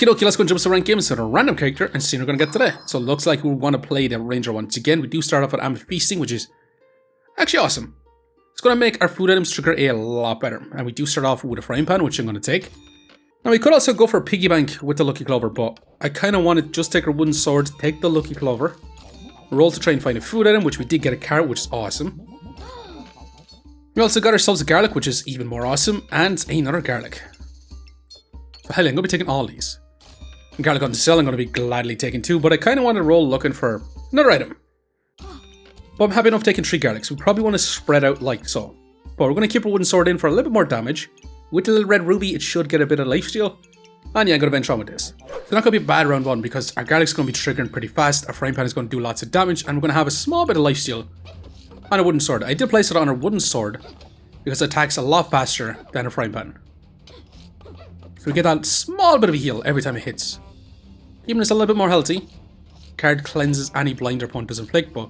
Okie dokie, let's go and jump some ranked games with a random character and see what we're going to get today. So it looks like we want to play the Ranger once again. We do start off with Amber Feasting, which is actually awesome. It's going to make our food items trigger a lot better. And we do start off with a frying pan, which I'm going to take. Now we could also go for a piggy bank with the Lucky Clover, but I kind of want to just take our wooden sword, take the Lucky Clover, roll to try and find a food item, which we did get a carrot, which is awesome. We also got ourselves a garlic, which is even more awesome, and another garlic. So hell, I'm going to be taking all these. And garlic on the sale, I'm going to be gladly taking 2, but I kind of want to roll looking for another item. But I'm happy enough taking 3 garlics. We probably want to spread out like so. But we're going to keep our wooden sword in for a little bit more damage. With the little red ruby, it should get a bit of lifesteal. And yeah, I'm going to venture on with this. It's not going to be a bad round 1 because our garlic's going to be triggering pretty fast. Our frying pan is going to do lots of damage, and we're going to have a small bit of lifesteal on a wooden sword. I did place it on a wooden sword because it attacks a lot faster than a frying pan. So we get that small bit of a heal every time it hits. Keeping us a little bit more healthy. Card cleanses any blind our opponent does inflict, but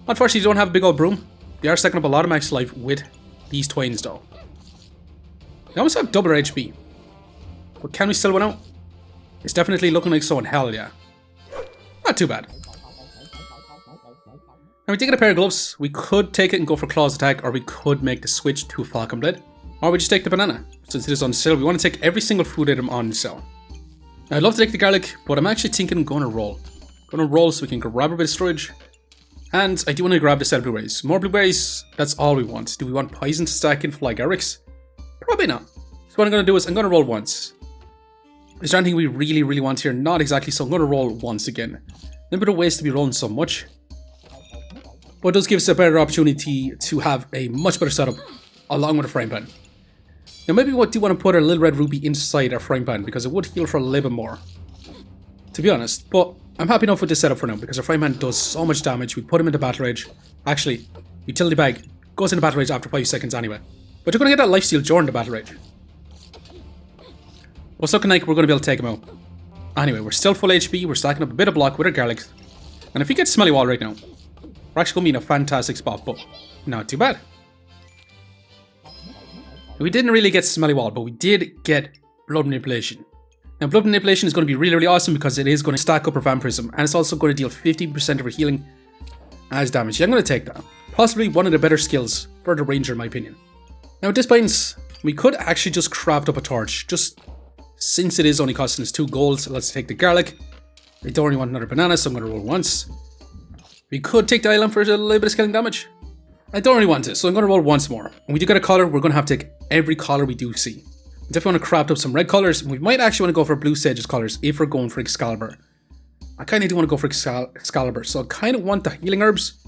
unfortunately you don't have a big old broom. They are stacking up a lot of max life with these twins though. They almost have double HP. But can we still win out? It's definitely looking like so in hell, yeah. Not too bad. Now we did get a pair of gloves. We could take it and go for claws attack, or we could make the switch to Falcon Blade. Or we just take the banana. Since it is on sale, we want to take every single food item on sale. Now, I'd love to take the garlic, but I'm actually thinking I'm going to roll. Going to roll so we can grab a bit of storage. And I do want to grab the set of blueberries. More blueberries, that's all we want. Do we want poison to stack in for like Eric's? Probably not. So what I'm going to do is I'm going to roll once. Is there anything we really want here? Not exactly, so I'm going to roll once again. A little bit of waste to be rolling so much. But it does give us a better opportunity to have a much better setup along with a frying pan. Now maybe we do want to put our little red ruby inside our frying pan because it would heal for a little bit more. To be honest, but I'm happy enough with this setup for now because our frying pan does so much damage. We put him into battle rage. Actually, utility bag goes into battle rage after 5 seconds anyway. But you're going to get that lifesteal during the battle rage. Well, it's looking like we're going to be able to take him out. Anyway, we're still full HP. We're stacking up a bit of block with our garlic. And if he gets smelly wall right now, we're actually going to be in a fantastic spot, but not too bad. We didn't really get smelly wall, but we did get blood manipulation. Now, blood manipulation is going to be really awesome because it is going to stack up our vampirism, and it's also going to deal 15% of our healing as damage. Yeah, I'm going to take that. Possibly one of the better skills for the ranger, in my opinion. Now, at this point, we could actually just craft up a torch. Just since it is only costing us 2 gold, let's take the garlic. I don't really want another banana, so I'm going to roll once. We could take the island for a little bit of scaling damage. I don't really want it, so I'm going to roll once more. And we do get a color, we're going to have to take every color we do see. We definitely want to craft up some red colors. We might actually want to go for blue sages colors if we're going for Excalibur. I kind of do want to go for Excalibur, so I kind of want the healing herbs.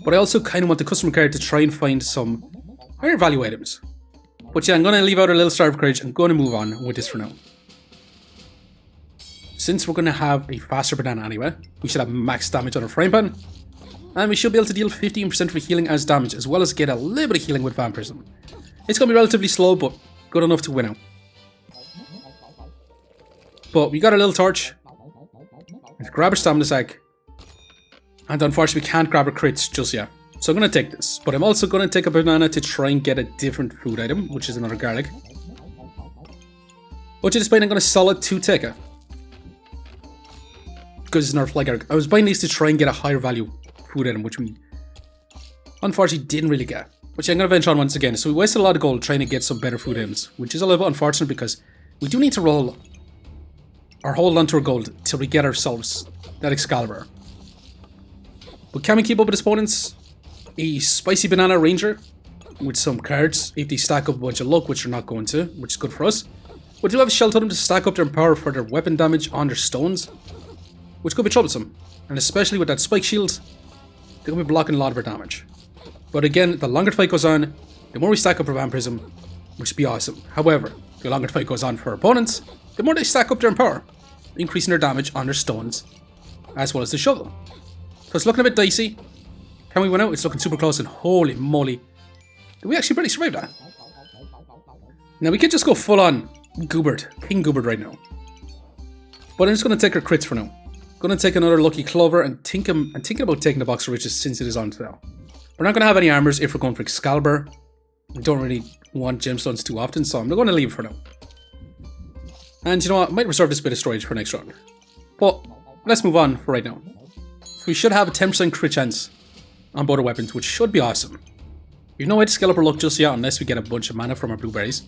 But I also kind of want the customer card to try and find some higher value items. But yeah, I'm going to leave out a little Star of Courage and going to move on with this for now. Since we're going to have a faster banana anyway, we should have max damage on our frying pan. And we should be able to deal 15% of healing as damage, as well as get a little bit of healing with vampirism. It's going to be relatively slow, but good enough to win out. But we got a little torch. Let's grab our stamina sack. And unfortunately, we can't grab our crits just yet. So I'm going to take this. But I'm also going to take a banana to try and get a different food item, which is another garlic. But to this point, I'm going to sell it to take it. Because it's another fly garlic. I was buying these to try and get a higher value food item, which we unfortunately didn't really get. Which I'm going to venture on once again. So we wasted a lot of gold trying to get some better food items, which is a little bit unfortunate because we do need to roll or hold on to our gold till we get ourselves that Excalibur. But can we keep up with opponents? A spicy banana ranger with some cards if they stack up a bunch of luck, which they're not going to, which is good for us. We do have a shell totem to stack up their power for their weapon damage on their stones, which could be troublesome. And especially with that spike shield, they're going to be blocking a lot of our damage. But again, the longer the fight goes on, the more we stack up our vampirism, which would be awesome. However, the longer the fight goes on for our opponents, the more they stack up their power, increasing their damage on their stones, as well as the shovel. So it's looking a bit dicey. Can we win out? It's looking super close, and holy moly, did we actually barely survive that? Now we could just go full on Goobert, King Goobert right now. But I'm just going to take our crits for now. Going to take another Lucky Clover and I'm thinking about taking the Box of Riches since it is on sale. We're not going to have any armors if we're going for Excalibur. We don't really want gemstones too often, so I'm going to leave it for now. And you know what, I might reserve this bit of storage for next round. But let's move on for right now. So we should have a 10% crit chance on both our weapons, which should be awesome. We've no Eggscalibur luck just yet unless we get a bunch of mana from our blueberries.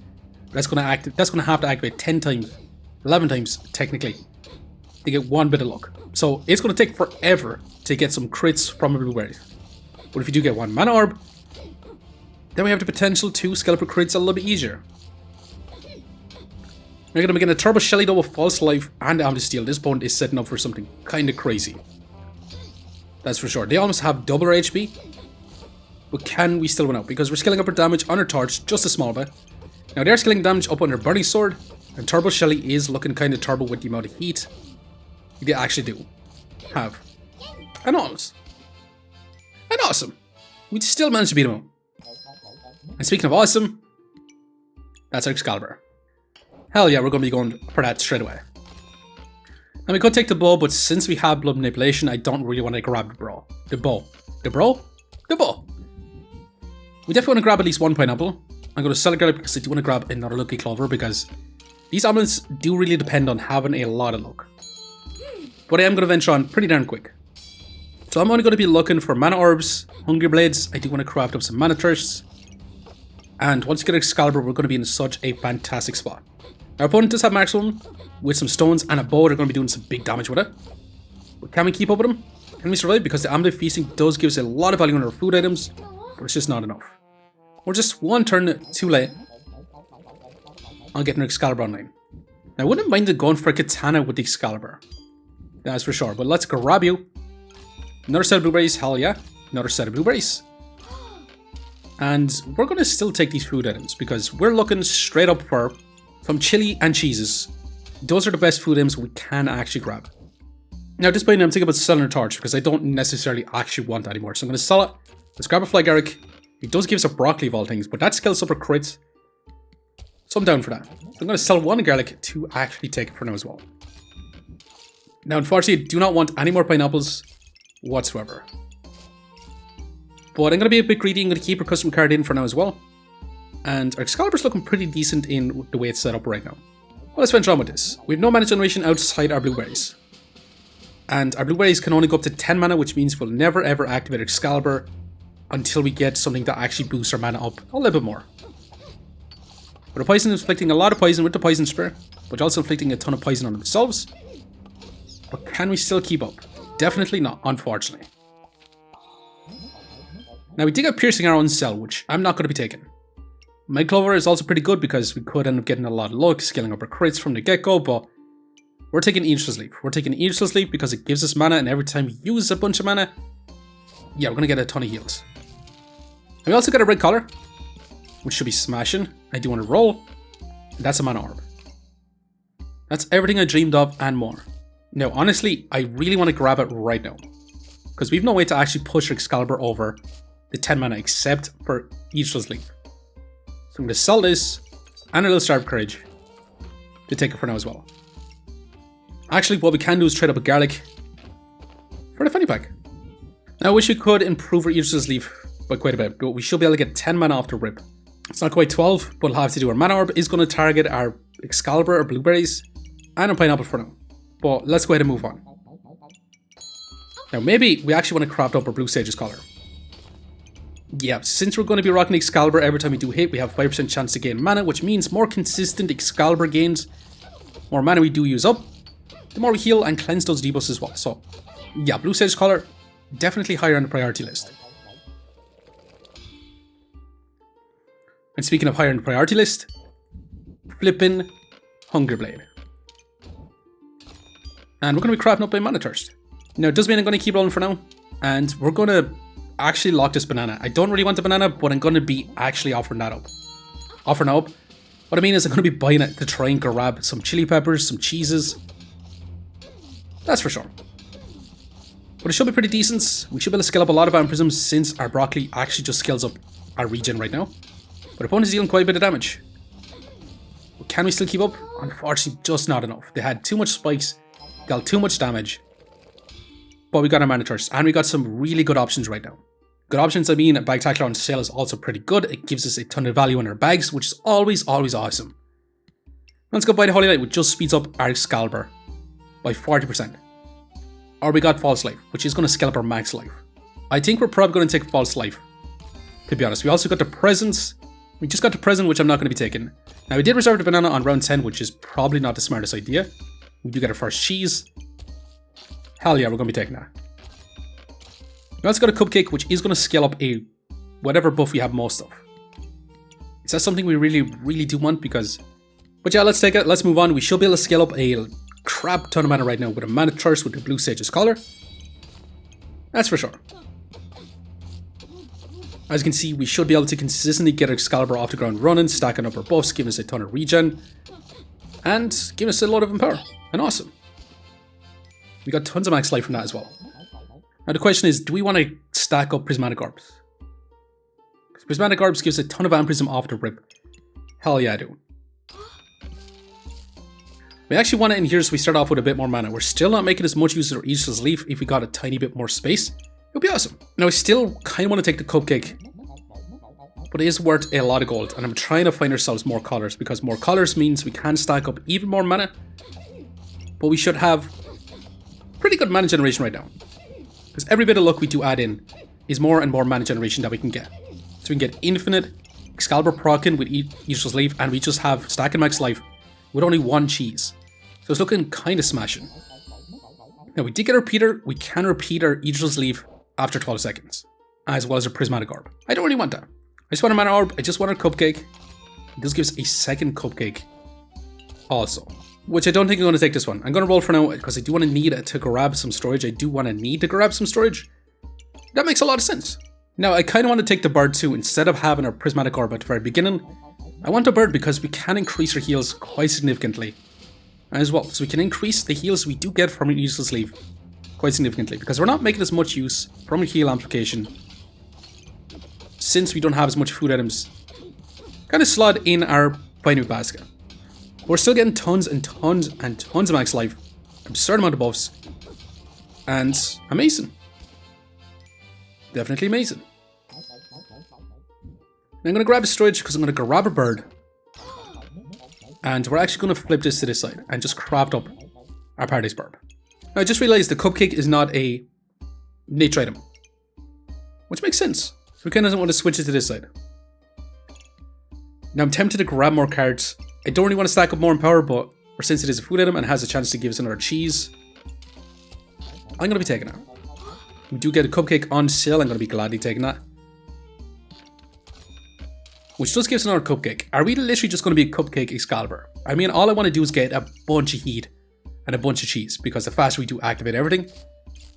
That's gonna have to activate 10 times, 11 times technically, to get one bit of luck. So it's gonna take forever to get some crits from our blueberries. But if you do get one mana orb, then we have the potential to Excalibur crits a little bit easier. We're gonna begin a Turbo Shelly though with False Life and Amethyst Steel. This opponent is setting up for something kinda crazy. That's for sure. They almost have double our HP. But can we still win out? Because we're scaling up our damage on our torch just a small bit. Now they are scaling damage up on their Burning Sword. And Turbo Shelly is looking kind of turbo with the amount of heat they actually do have. And almost. And awesome. We still managed to beat them out. And speaking of awesome, that's our Excalibur. Hell yeah, we're going to be going for that straight away. Now we could take the bow, but since we have blood manipulation, I don't really want to grab the bow. The bow. The bow? The bow. We definitely want to grab at least one pineapple. I'm going to sell a garlic because I do want to grab another lucky clover because these amulets do really depend on having a lot of luck. But I am going to venture on pretty darn quick. So I'm only going to be looking for mana orbs, hungry blades. I do want to craft up some mana thirsts. And once we get Excalibur, we're going to be in such a fantastic spot. Our opponent does have maximum with some stones and a bow. They're going to be doing some big damage with it. But can we keep up with them? Can we survive? Because the Amulet Feasting does give us a lot of value on our food items, but it's just not enough. We're just one turn too late on getting our Excalibur online. Now I wouldn't mind going for a katana with the Excalibur. That's for sure. But let's grab you. Another set of blueberries, hell yeah. Another set of blueberries. And we're going to still take these food items because we're looking straight up for some chili and cheeses. Those are the best food items we can actually grab. Now at this point I'm thinking about selling a torch because I don't necessarily actually want that anymore. So I'm going to sell it. Let's grab a Fly Garrick. It does give us a broccoli of all things, but that scales up our crits. So I'm down for that. So I'm going to sell one garlic to actually take it for now as well. Now unfortunately I do not want any more pineapples whatsoever. But I'm going to be a bit greedy. I'm going to keep our custom card in for now as well. And our Excalibur's looking pretty decent in the way it's set up right now. Well, let's venture on with this. We have no mana generation outside our blueberries. And our blueberries can only go up to 10 mana, which means we'll never ever activate Excalibur until we get something that actually boosts our mana up a little bit more. But our poison is inflicting a lot of poison with the Poison Spear, but also inflicting a ton of poison on themselves. But can we still keep up? Definitely not, unfortunately. Now we did get Piercing Arrow and Cell, which I'm not going to be taking. My Clover is also pretty good because we could end up getting a lot of luck, scaling up our crits from the get-go, but we're taking Yggdrasil Leaf. We're taking Yggdrasil Leaf because it gives us mana, and every time we use a bunch of mana, yeah, we're going to get a ton of heals. And we also got a Red Collar, which should be smashing. I do want to roll, and that's a Mana Orb. That's everything I dreamed of and more. Now, honestly, I really want to grab it right now, because we have no way to actually push Excalibur over the 10 mana except for Yggdrasil Leaf. So I'm going to sell this and a little Star of Courage to take it for now as well. Actually, what we can do is trade up a garlic for the fanny pack. Now I wish we could improve our Yggdrasil Leaf by quite a bit, but we should be able to get 10 mana off the rip. It's not quite 12, but we'll have to do. Our Mana Orb is going to target our Excalibur, our blueberries, and our pineapple for now. But let's go ahead and move on. Now maybe we actually want to craft up our Blue Sage's Collar. Yeah, since we're going to be rocking Excalibur every time we do hit, we have 5% chance to gain mana, which means more consistent Excalibur gains. More mana we do use up, the more we heal and cleanse those debuffs as well. So yeah, Blue Sage's Collar, definitely higher on the priority list. And speaking of higher on the priority list, flippin' Hunger Blade. And we're going to be crafting up a Mana Thirst. Now it does mean I'm going to keep rolling for now, and we're going to actually lock this banana. I don't really want the banana, but I'm going to be actually offering that up. Offering up. What I mean is I'm going to be buying it to try and grab some chili peppers, some cheeses. That's for sure. But it should be pretty decent. We should be able to scale up a lot of Vampirisms since our broccoli actually just scales up our regen right now. But opponent is dealing quite a bit of damage. But can we still keep up? Unfortunately, just not enough. They had too much spikes, dealt too much damage. But we got our Mana Thirst, and we got some really good options right now. Good options, I mean, a Bag Tackler on sale is also pretty good. It gives us a ton of value in our bags, which is always awesome. Let's go buy the Holy Light, which just speeds up our Excalibur by 40%. Or we got False Life, which is going to scale up our max life. I think we're probably going to take False Life, to be honest. We also got the Presents. We just got the Present, which I'm not going to be taking. Now, we did reserve the banana on round 10, which is probably not the smartest idea. We do get our first cheese. Hell yeah, we're going to be taking that. We also got a Cupcake, which is going to scale up a whatever buff we have most of. Is that something we really do want? Because... But yeah, let's take it. Let's move on. We should be able to scale up a crap ton of mana right now with a Mana Thirst with the Blue Sage's Collar. That's for sure. As you can see, we should be able to consistently get Excalibur off the ground running, stacking up our buffs, giving us a ton of regen, and giving us a lot of empower. And awesome. We got tons of max life from that as well. Now the question is, do we want to stack up Prismatic Orbs? Because Prismatic Orbs gives a ton of Vampirism off the rip. Hell yeah, I do. We actually want to end here so we start off with a bit more mana. We're still not making as much use of our Yggdrasil Leaf. If we got a tiny bit more space, it would be awesome. Now I still kind of want to take the Cupcake, but it is worth a lot of gold. And I'm trying to find ourselves more colors, because more colors means we can stack up even more mana. But we should have pretty good mana generation right now. Because every bit of luck we do add in is more and more mana generation that we can get. So we can get infinite Excalibur proccing with Yggdrasil Leaf, and we just have stacking max life with only one cheese. So it's looking kind of smashing. Now we did get a repeater. We can repeat our Yggdrasil Leaf after 12 seconds, as well as a Prismatic Orb. I don't really want that. I just want a Mana Orb. I just want a Cupcake. It does give us a second Cupcake also, which I don't think I'm going to take this one. I'm going to roll for now because I do want to need to grab some storage. I do want to need to grab some storage. That makes a lot of sense. Now I kind of want to take the bird too. Instead of having our Prismatic Orb at the very beginning, I want a bird because we can increase our heals quite significantly as well. So we can increase the heals we do get from our Useless Leaf quite significantly, because we're not making as much use from a heal amplification since we don't have as much food items kind of slot in our binary basket. We're still getting tons and tons and tons of max life, absurd amount of buffs, and amazing. Definitely amazing. I'm going to grab a storage because I'm going to grab a bird. And we're actually going to flip this to this side and just craft up our Paradise Burb. Now I just realized the Cupcake is not a nature item, which makes sense. So we kind of want to switch it to this side. Now I'm tempted to grab more cards. I don't really want to stack up more Empower, but since it is a food item and has a chance to give us another cheese, I'm going to be taking it. We do get a Cupcake on sale. I'm going to be gladly taking that. Which does give us another Cupcake. Are we literally just going to be a Cupcake Excalibur? I mean, all I want to do is get a bunch of heat and a bunch of cheese, because the faster we do activate everything,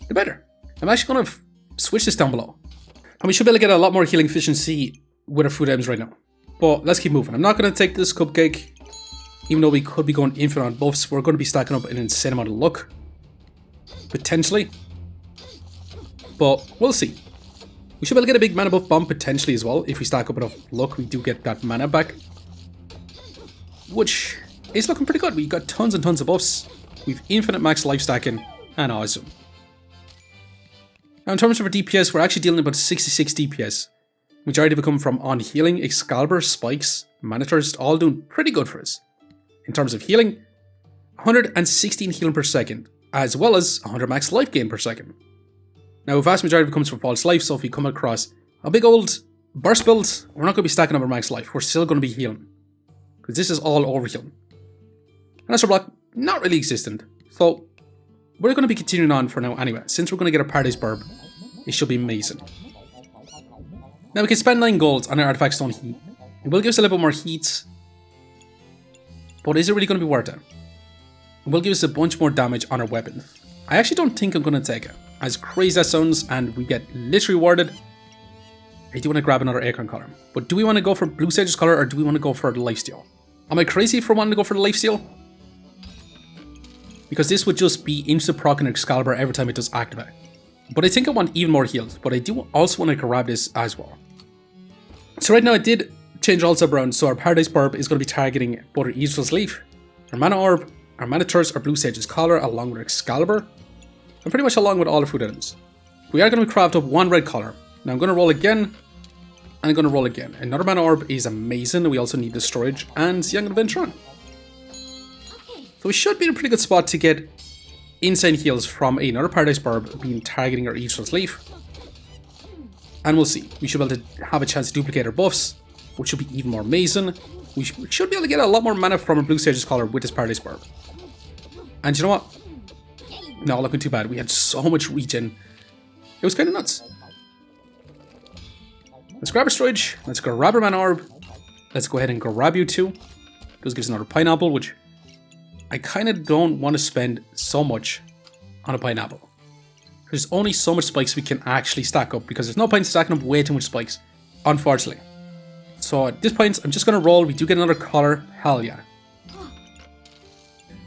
the better. I'm actually going to switch this down below. And we should be able to get a lot more healing efficiency with our food items right now. But let's keep moving. I'm not going to take this Cupcake, even though we could be going infinite on buffs. We're going to be stacking up an insane amount of luck, potentially. But we'll see. We should be able to get a big mana buff bomb potentially as well. If we stack up enough luck, we do get that mana back, which is looking pretty good. We got tons and tons of buffs. We've infinite max life stacking, and awesome. Now in terms of our DPS, we're actually dealing about 66 DPS. Majority of it coming from on healing, Excalibur, Spikes, Mana Thirst, all doing pretty good for us. In terms of healing, 116 healing per second, as well as 100 max life gain per second. Now, a vast majority of it comes from False Life, so if we come across a big old burst build, we're not going to be stacking up our max life. We're still going to be healing, because this is all over healing. And Astral Block, not really existent. So, we're going to be continuing on for now anyway. Since we're going to get a Paradise Burb, it should be amazing. Now, we can spend 9 gold on our Artifact Stone Heat. It will give us a little bit more heat, but is it really going to be worth it? It will give us a bunch more damage on our weapon. I actually don't think I'm going to take it. As crazy as that sounds, and we get literally rewarded, I do want to grab another Acorn Collar. But do we want to go for Blue Sage's Collar, or do we want to go for the Lifesteal? Am I crazy for wanting to go for the Lifesteal? Because this would just be instant proc and Excalibur every time it does activate. But I think I want even more heals, but I do also want to grab this as well. So right now I did change all sub around, so our Paradise Burb is going to be targeting both our Yggdrasil Leaf, our Mana Orb, our Mana Thirst, our Blue Sage's Collar, along with Excalibur, and pretty much along with all our food items. We are going to craft up one red collar. Now I'm going to roll again, and I'm going to roll again. Another Mana Orb is amazing. We also need the storage, and yeah, I'm going to venture on. So we should be in a pretty good spot to get insane heals from another Paradise Barb being targeting our Yggdrasil leaf. And we'll see. We should be able to have a chance to duplicate our buffs, which should be even more amazing. We should be able to get a lot more mana from a Blue Sage's Collar with this Paradise Barb. And you know what? Not looking too bad. We had so much regen. It was kind of nuts. Let's grab our storage. Let's grab our mana orb. Let's go ahead and grab you too. This gives us another pineapple, which I kind of don't want to spend so much on a pineapple. There's only so much spikes we can actually stack up because there's no point in stacking up way too much spikes, unfortunately. So at this point, I'm just going to roll. We do get another collar. Hell yeah.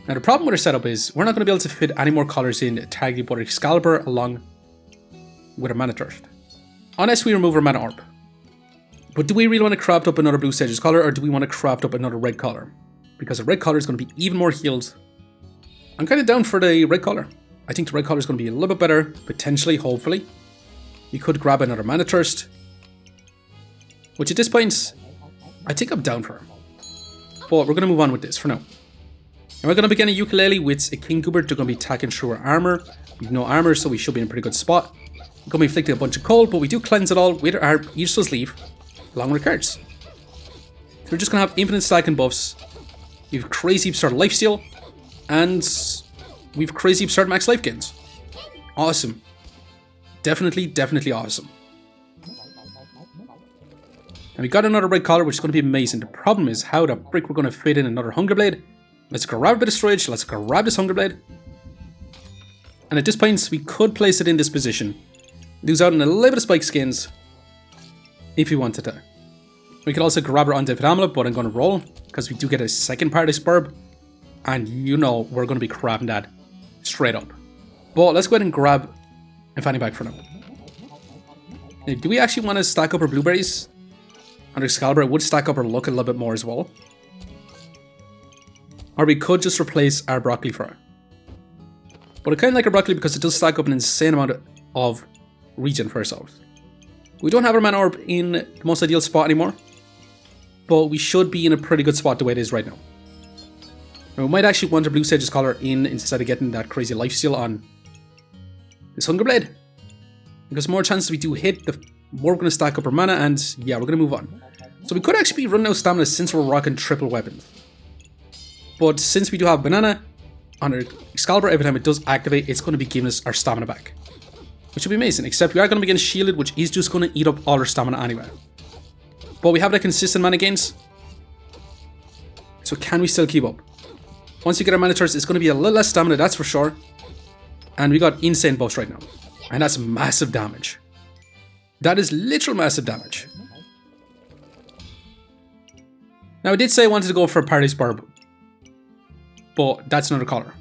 Now the problem with our setup is we're not going to be able to fit any more collars in targeting both Excalibur along with our Mana Thirst. Unless we remove our Mana Orb. But do we really want to craft up another Blue Sage's Collar, or do we want to craft up another Red Collar? Because the Red Collar is going to be even more healed. I'm kind of down for the Red Collar. I think the Red Collar is going to be a little bit better, potentially, hopefully. We could grab another Mana Thirst. Which at this point, I think I'm down for. But we're going to move on with this for now. And we're going to begin a ukulele with a King Goober. They're going to be attacking through our armor. We have no armor, so we should be in a pretty good spot. We're going to be inflicting a bunch of cold, but we do cleanse it all with our Yggdrasil's Leaf, along with our cards. So we're just going to have infinite stacking buffs. We have crazy absurd lifesteal, and we have crazy absurd max life gains. Awesome. Definitely, definitely awesome. And we got another Red Collar, which is going to be amazing. The problem is how the frick we're going to fit in another Hunger Blade. Let's grab a bit of storage. Let's grab this Hunger Blade. And at this point, we could place it in this position. Lose out on a little bit of spike skins if we wanted to. We could also grab our Undead Amulet, but I'm going to roll because we do get a second Paradise Barb. And you know we're going to be grabbing that straight up. But let's go ahead and grab a fanny bag for now. Now, do we actually want to stack up our blueberries? Under Excalibur, it would stack up our luck a little bit more as well. Or we could just replace our broccoli for it. But I kind of like our broccoli because it does stack up an insane amount of regen for ourselves. We don't have our Mana Orb in the most ideal spot anymore. But we should be in a pretty good spot the way it is right now. And we might actually want our Blue Sage's Collar in instead of getting that crazy lifesteal on this Hunger Blade. Because the more chances we do hit, the more we're going to stack up our mana, and yeah, we're going to move on. So we could actually be running out of stamina since we're rocking triple weapons. But since we do have Banana on our Excalibur, every time it does activate, it's going to be giving us our stamina back. Which will be amazing, except we are going to be getting shielded, which is just going to eat up all our stamina anyway. But we have that consistent mana gains. So can we still keep up? Once we get our Mana Thirst, it's going to be a little less stamina, that's for sure. And we got insane buffs right now. And that's massive damage. That is literal massive damage. Now I did say I wanted to go for a Paradise Barb, but that's another collar.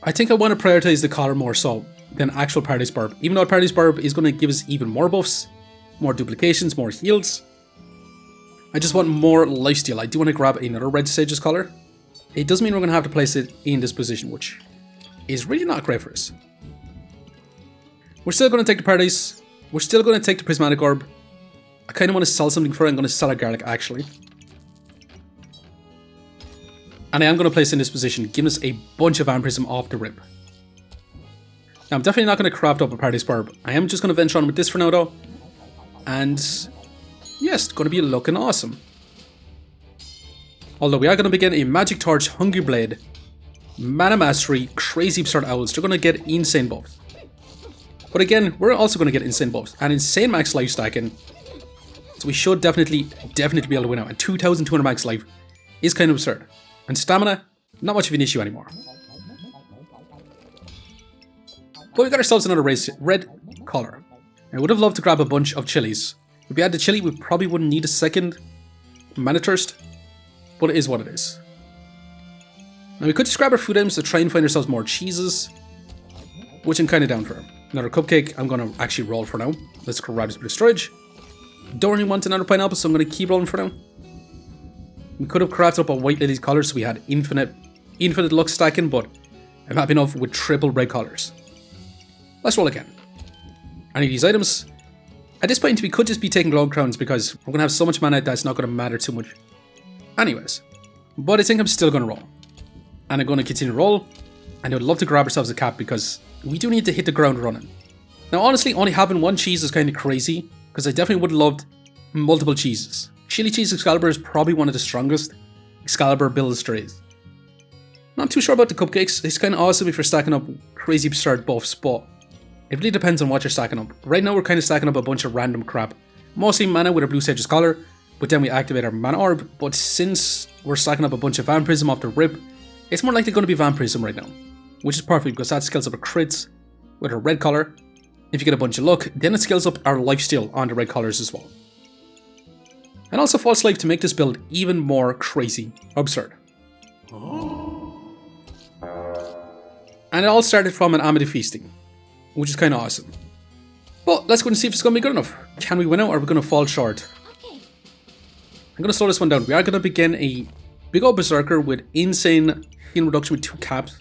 I think I want to prioritize the collar more so than actual Paradise Barb. Even though Paradise Barb is going to give us even more buffs, more duplications, more heals. I just want more lifesteal. I do want to grab another Red Sage's Collar. It does mean we're going to have to place it in this position, which is really not great for us. We're still going to take the Paradise. We're still going to take the Prismatic Orb. I kind of want to sell something for it. I'm going to sell a Garlic, actually. And I am going to place it in this position, giving us a bunch of Vampirism off the rip. Now, I'm definitely not going to craft up a Paradise Barb. I am just going to venture on with this for now, though. And yes, it's going to be looking awesome. Although we are going to begin a Magic Torch, Hungry Blade, Mana Mastery, Crazy Absurd Owls. They're going to get insane buffs. But again, we're also going to get insane buffs and insane max life stacking. So we should definitely be able to win out. And 2,200 max life is kind of absurd. And stamina, not much of an issue anymore. But we got ourselves another Red Collar. I would have loved to grab a bunch of chilies. If we had the chili, we probably wouldn't need a second Mana Thirst. But it is what it is. Now we could just grab our food items to try and find ourselves more cheeses, which I'm kind of down for. Another cupcake, I'm going to actually roll for now. Let's grab this bit of storage. Don't really want another pineapple, so I'm going to keep rolling for now. We could have crafted up a White Lily's collar so we had infinite luck stacking, but I'm happy enough with triple red collars. Let's roll again. Any of these items. At this point, we could just be taking Glow Crowns because we're going to have so much mana that's not going to matter too much. Anyways, but I think I'm still going to roll. And I'm going to continue to roll. And I would love to grab ourselves a cap because we do need to hit the ground running. Now honestly, only having one cheese is kind of crazy because I definitely would have loved multiple cheeses. Chili cheese Excalibur is probably one of the strongest Excalibur builds there is. Not too sure about the cupcakes. It's kind of awesome if you're stacking up crazy absurd buffs, but it really depends on what you're stacking up. Right now we're kind of stacking up a bunch of random crap. Mostly mana with our Blue Sage's Collar, but then we activate our Mana Orb. But since we're stacking up a bunch of Vampirism off the rip, it's more likely going to be Vampirism right now. Which is perfect because that scales up our crits with our red collar. If you get a bunch of luck, then it scales up our lifesteal on the red collars as well. And also False Life to make this build even more crazy absurd. And it all started from an Amity Feasting, which is kind of awesome. But let's go and see if it's going to be good enough. Can we win out or are we going to fall short? I'm going to slow this one down. We are going to begin a big old Berserker with insane healing reduction with 2 caps.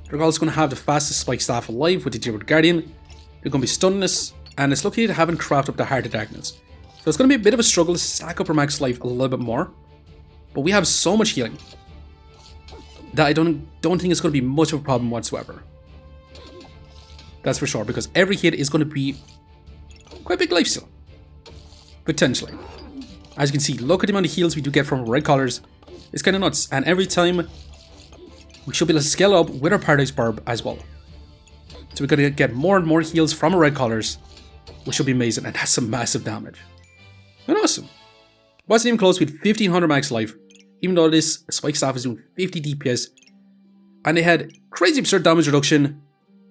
They're also going to have the fastest Spike Staff alive with the Geared Guardian. They're going to be Stunless, and it's lucky to haven't crafted up the Heart of Darkness. So it's going to be a bit of a struggle to stack up our max life a little bit more. But we have so much healing that I don't think it's going to be much of a problem whatsoever. That's for sure, because every hit is going to be quite big lifesteal. Potentially. As you can see, look at the amount of heals we do get from red collars. It's kind of nuts, and every time we should be able to scale up with our Paradise Barb as well. So we're going to get more and more heals from our red collars, which should be amazing, and that's some massive damage. And awesome. Wasn't even close with 1500 max life, even though this Spike Staff is doing 50 DPS. And they had crazy absurd damage reduction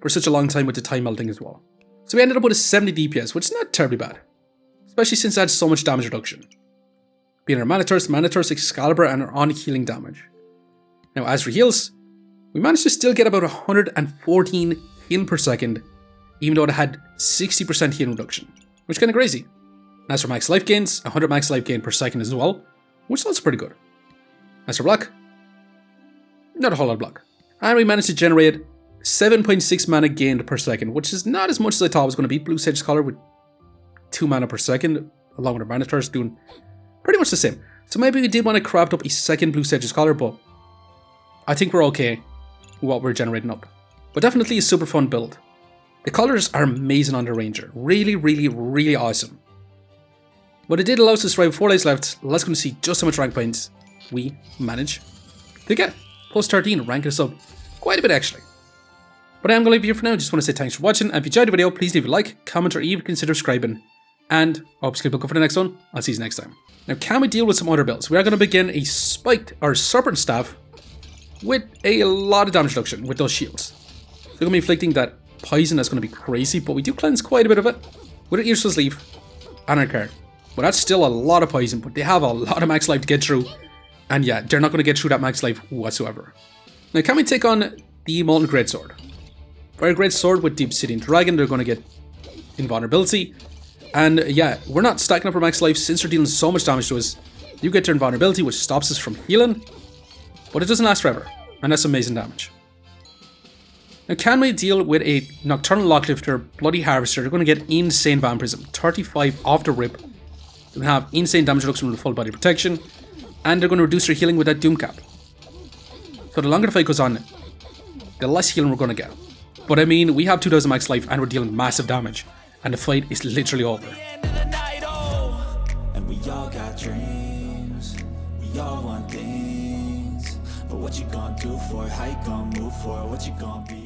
for such a long time with the time melting as well. So we ended up with a 70 DPS, which is not terribly bad. Especially since it had so much damage reduction. Being our Mana Thirst, Excalibur, and our on-healing damage. Now as for heals, we managed to still get about 114 heal per second, even though it had 60% heal reduction, which is kind of crazy. As for max life gains, 100 max life gain per second as well, which is also pretty good. As for block, not a whole lot of block. And we managed to generate 7.6 mana gained per second, which is not as much as I thought it was going to be. Blue Sage's Collar with 2 mana per second, along with our Mana Thirst doing pretty much the same. So maybe we did want to craft up a second Blue Sage's Collar, but I think we're okay with what we're generating up. But definitely a super fun build. The colors are amazing on the Ranger. Really, really, really awesome. But it did allow us to survive 4 days left. Let's go and see just how much rank points we manage to get. Plus 13, ranking us up quite a bit actually. But I'm going to leave you here for now. Just want to say thanks for watching. And if you enjoyed the video, please leave a like, comment, or even consider subscribing. And I hope you keep looking for the next one. I'll see you next time. Now, can we deal with some other builds? We are going to begin a spiked or serpent staff with a lot of damage reduction with those shields. They're going to be inflicting that poison that's going to be crazy, but we do cleanse quite a bit of it with an Yggdrasil sleeve and our card. But that's still a lot of poison, but they have a lot of max life to get through. And yeah, they're not going to get through that max life whatsoever. Now, can we take on the Molten Greatsword? For our Greatsword with the Obsidian Dragon, they're going to get invulnerability. And yeah, we're not stacking up our max life since they're dealing so much damage to us. You get their invulnerability, which stops us from healing. But it doesn't last forever, and that's amazing damage. Now, can we deal with a Nocturnal Locklifter, Bloody Harvester? They're going to get insane Vampirism, 35 off the rip. They're going to have insane damage reduction with full body protection, and they're going to reduce their healing with that Doom Cap. So the longer the fight goes on, the less healing we're going to get. But I mean, we have 2000 max life and we're dealing massive damage, and the fight is literally over. And we all got dreams, we all want things, but what you gonna do for it? How you gonna move for it? What you gonna be?